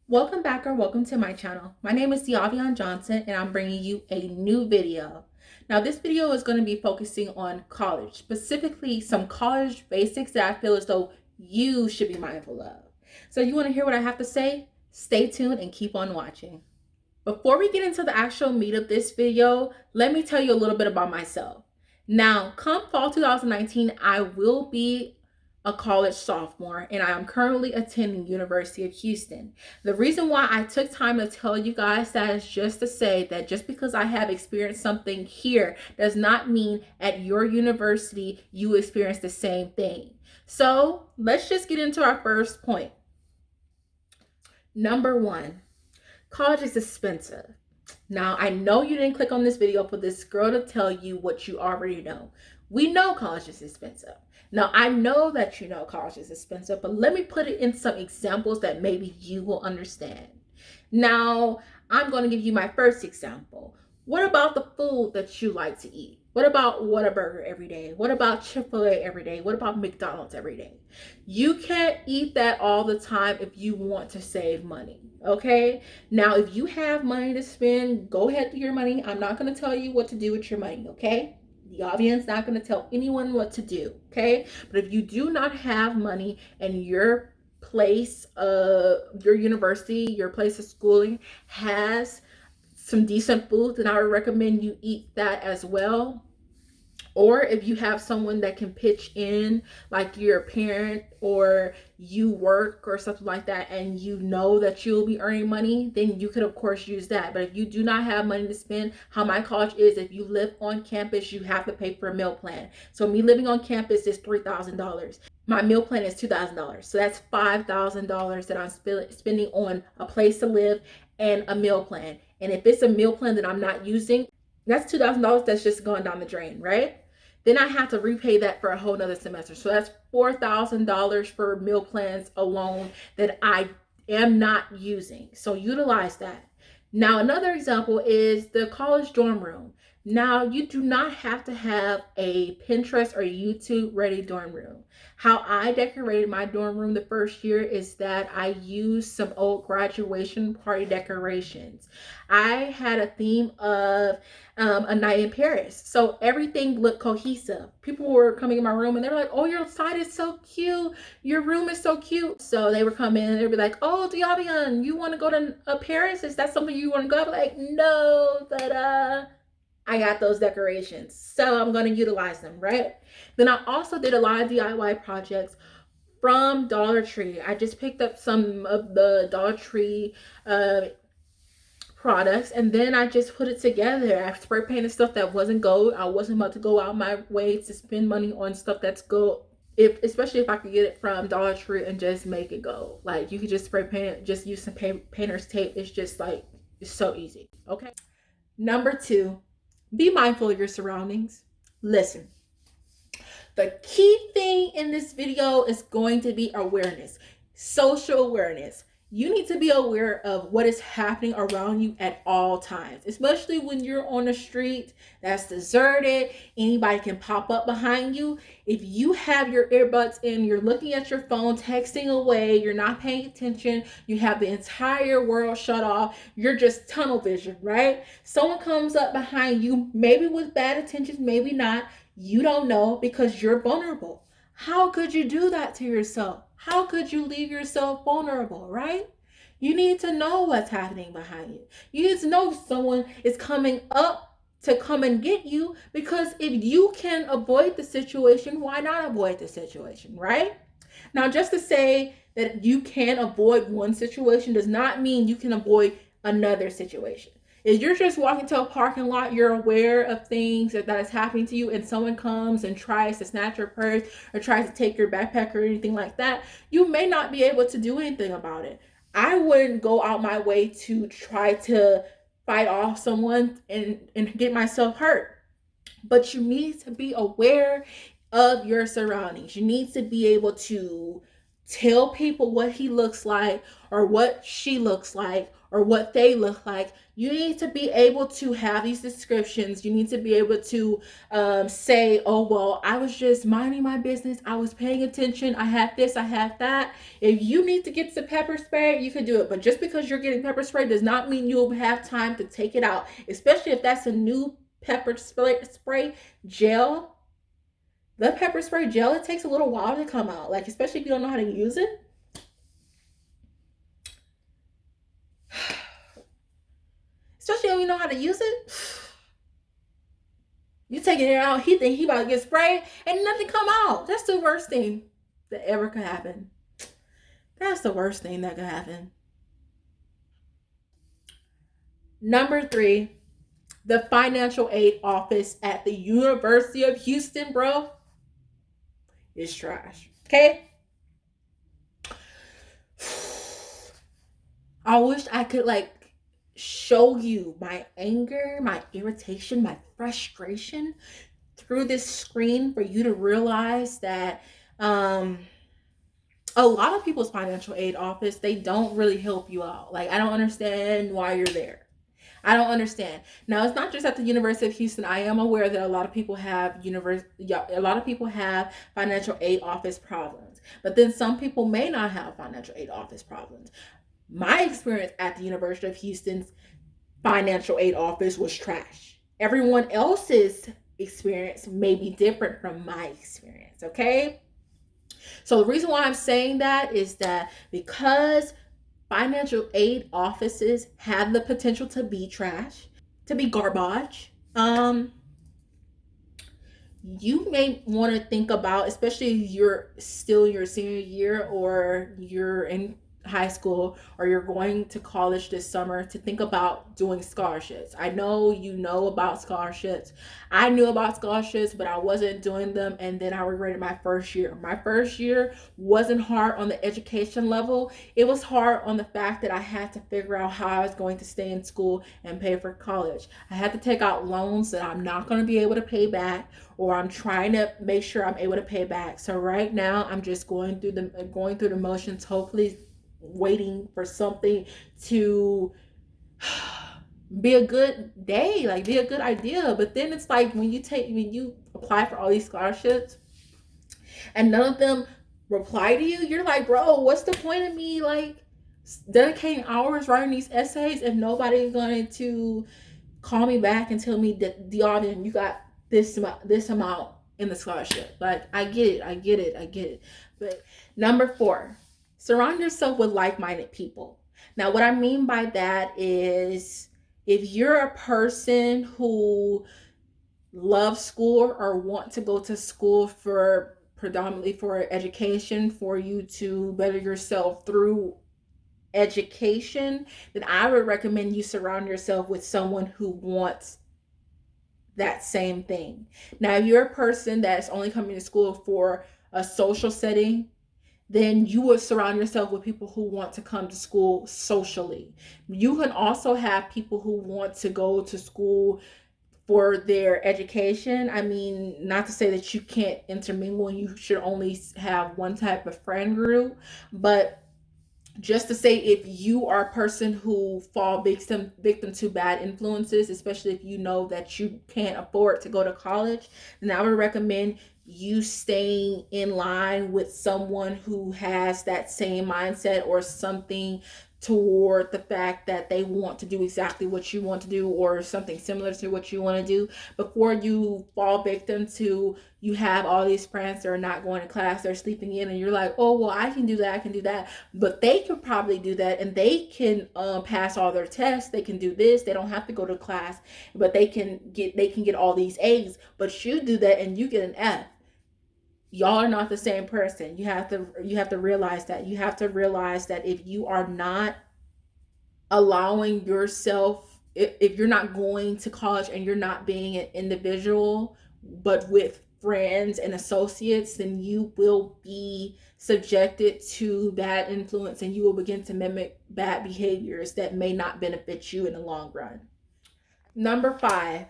Welcome back or welcome to my channel. My name is Diavion Johnson and I'm bringing you a new video. Now this video is going to be focusing on college, specifically some college basics that I feel as though you should be mindful of. So you want to hear what I have to say? Stay tuned and keep on watching. Before we get into the actual meat of this video, let me tell you a little bit about myself. Now, come fall 2019, I will be a college sophomore and I am currently attending University of Houston. The reason why I took time to tell you guys that is just to say that just because I have experienced something here does not mean at your university you experience the same thing. So let's just get into our first point. Number one, college is expensive. Now, I know you didn't click on this video for this girl to tell you what you already know. We know college is expensive. Now, I know that you know college is expensive, but let me put it in some examples that maybe you will understand. Now, I'm going to give you my first example. What about the food that you like to eat? What about Whataburger every day? What about Chick-fil-A every day? What about McDonald's every day? You can't eat that all the time if you want to save money, okay? Now, if you have money to spend, go ahead with your money. I'm not going to tell you what to do with your money, okay? The audience not going to tell anyone what to do, okay? But if you do not have money and your place, your university, your place of schooling has some decent food, then I would recommend you eat that as well. Or if you have someone that can pitch in, like your parent or you work or something like that, and you know that you'll be earning money, then you could of course use that. But if you do not have money to spend, how my college is, if you live on campus, you have to pay for a meal plan. So me living on campus is $3,000. My meal plan is $2,000. So that's $5,000 that I'm spending on a place to live and a meal plan. And if it's a meal plan that I'm not using, that's $2,000 that's just going down the drain, right? Then I have to repay that for a whole nother semester. So that's $4,000 for meal plans alone that I am not using. So utilize that. Now, another example is the college dorm room. Now, you do not have to have a Pinterest or YouTube ready dorm room. How I decorated my dorm room the first year is that I used some old graduation party decorations. I had a theme of a night in Paris. So everything looked cohesive. People were coming in my room and they were like, oh, your side is so cute. Your room is so cute. So they would come in and they'd be like, oh, Diavion, you want to go to Paris? Is that something you want to go? I'm like, no, but I got those decorations. So I'm going to utilize them, right? Then I also did a lot of DIY projects from Dollar Tree. I just picked up some of the Dollar Tree products and then I just put it together. I spray painted stuff that wasn't gold. I wasn't about to go out my way to spend money on stuff that's gold, especially if I could get it from Dollar Tree and just make it gold. Like you could just spray paint it, just use some painter's tape. It's just like, it's so easy. Okay. Number two, be mindful of your surroundings. Listen, the key thing in this video is going to be awareness, social awareness. You need to be aware of what is happening around you at all times, especially when you're on the street that's deserted. Anybody can pop up behind you. If you have your earbuds in, you're looking at your phone, texting away, you're not paying attention, you have the entire world shut off, you're just tunnel vision, right? Someone comes up behind you, maybe with bad intentions, maybe not. You don't know because you're vulnerable. How could you do that to yourself? How could you leave yourself vulnerable, right? You need to know what's happening behind you. You need to know if someone is coming up to come and get you, because if you can avoid the situation, why not avoid the situation, right? Now, just to say that you can avoid one situation does not mean you can avoid another situation. If you're just walking to a parking lot, you're aware of things that is happening to you, and someone comes and tries to snatch your purse or tries to take your backpack or anything like that, you may not be able to do anything about it. I wouldn't go out my way to try to fight off someone and get myself hurt. But you need to be aware of your surroundings. You need to be able to tell people what he looks like or what she looks like, or what they look like. You need to be able to have these descriptions. You need to be able to say, oh, well, I was just minding my business. I was paying attention. I had this, I had that. If you need to get some pepper spray, you can do it. But just because you're getting pepper spray does not mean you'll have time to take it out, especially if that's a new pepper spray gel. The pepper spray gel, it takes a little while to come out, like especially if you don't know how to use it. Especially when you know how to use it. You taking it out, he think he about to get sprayed, and nothing come out. That's the worst thing that ever could happen. That's the worst thing that could happen. Number 3, the financial aid office at the University of Houston, bro, is trash. Okay? I wish I could show you my anger, my irritation, my frustration through this screen for you to realize that a lot of people's financial aid office, they don't really help you out. Like, I don't understand why you're there. I don't understand. Now, it's not just at the University of Houston. I am aware that a lot of people have financial aid office problems. But then some people may not have financial aid office problems. My experience at the University of Houston's financial aid office was trash. Everyone else's experience may be different from my experience, okay? So the reason why I'm saying that is that because financial aid offices have the potential to be trash, to be garbage, you may want to think about, especially if you're still in your senior year or you're in high school or you're going to college this summer, to think about doing scholarships. I know you know about scholarships. I knew about scholarships, but I wasn't doing them, and then I regretted my first year. My first year wasn't hard on the education level. It was hard on the fact that I had to figure out how I was going to stay in school and pay for college. I had to take out loans that I'm not going to be able to pay back, or I'm trying to make sure I'm able to pay back. So right now I'm just going through the motions, hopefully waiting for something to be a good day, like be a good idea. But then it's like when you apply for all these scholarships and none of them reply to you, you're like, bro, what's the point of me dedicating hours writing these essays if nobody's going to call me back and tell me that De'Arvin, you got this amount in the scholarship? Like, I get it. But number 4, surround yourself with like-minded people. Now, what I mean by that is, if you're a person who loves school or want to go to school for predominantly for education, for you to better yourself through education, then I would recommend you surround yourself with someone who wants that same thing. Now, if you're a person that's only coming to school for a social setting, then you would surround yourself with people who want to come to school socially. You can also have people who want to go to school for their education. I mean, not to say that you can't intermingle and you should only have one type of friend group, but just to say, if you are a person who fall victim to bad influences, especially if you know that you can't afford to go to college, then I would recommend you staying in line with someone who has that same mindset or something toward the fact that they want to do exactly what you want to do or something similar to what you want to do, before you fall victim to, you have all these friends that are not going to class, they're sleeping in, and you're like, oh, well, I can do that, but they can probably do that, and they can pass all their tests, they can do this, they don't have to go to class, but they can get all these A's, but you do that and you get an F. Y'all are not the same person. You have to realize that. You have to realize that if you are not allowing yourself, if you're not going to college and you're not being an individual, but with friends and associates, then you will be subjected to bad influence and you will begin to mimic bad behaviors that may not benefit you in the long run. Number 5,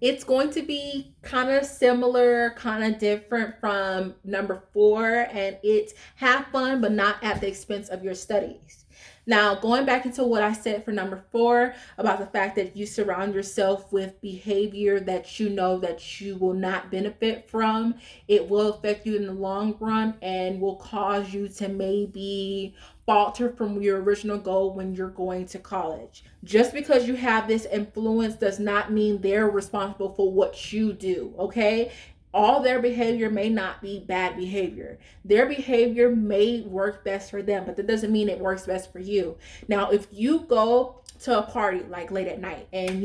it's going to be kind of similar, kind of different from number 4, and it's have fun, but not at the expense of your studies. Now, going back into what I said for number 4 about the fact that you surround yourself with behavior that you know that you will not benefit from, it will affect you in the long run and will cause you to maybe falter from your original goal when you're going to college. Just because you have this influence does not mean they're responsible for what you do, okay? All their behavior may not be bad behavior. Their behavior may work best for them, but that doesn't mean it works best for you. Now, if you go to a party like late at night and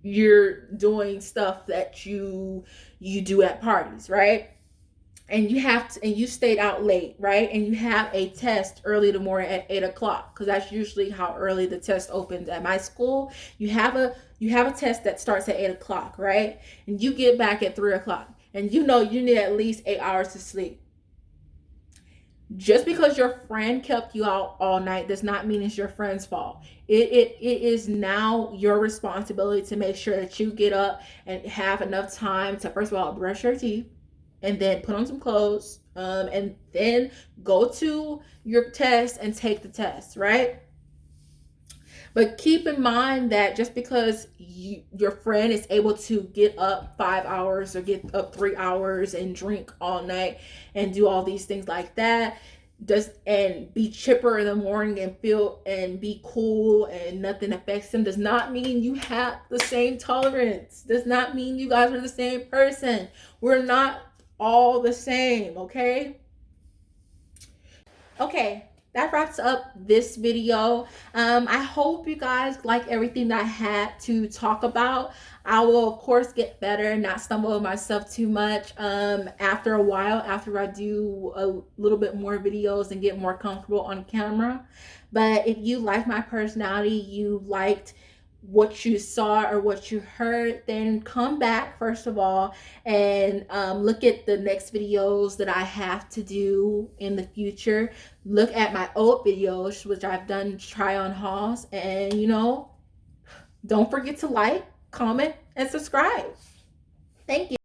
you're doing stuff that you do at parties, right? And you stayed out late, right? And you have a test early in the morning at 8 o'clock, because that's usually how early the test opens at my school. You have a test that starts at 8 o'clock, right? And you get back at 3 o'clock, and you need at least 8 hours to sleep. Just because your friend kept you out all night does not mean it's your friend's fault. It is now your responsibility to make sure that you get up and have enough time to, first of all, brush your teeth, and then put on some clothes, and then go to your test and take the test, right? But keep in mind that just because your friend is able to get up 5 hours or get up 3 hours and drink all night and do all these things like that, does and be chipper in the morning and feel and be cool and nothing affects them, does not mean you have the same tolerance. Does not mean you guys are the same person. We're not all the same, okay? Okay, that wraps up this video. I hope you guys like everything that I had to talk about. I will of course get better and not stumble on myself too much after a while, after I do a little bit more videos and get more comfortable on camera. But if you like my personality, you liked what you saw or what you heard, then come back first of all and look at the next videos that I have to do in the future. Look at my old videos, which I've done try on hauls, and don't forget to like, comment, and subscribe. Thank you.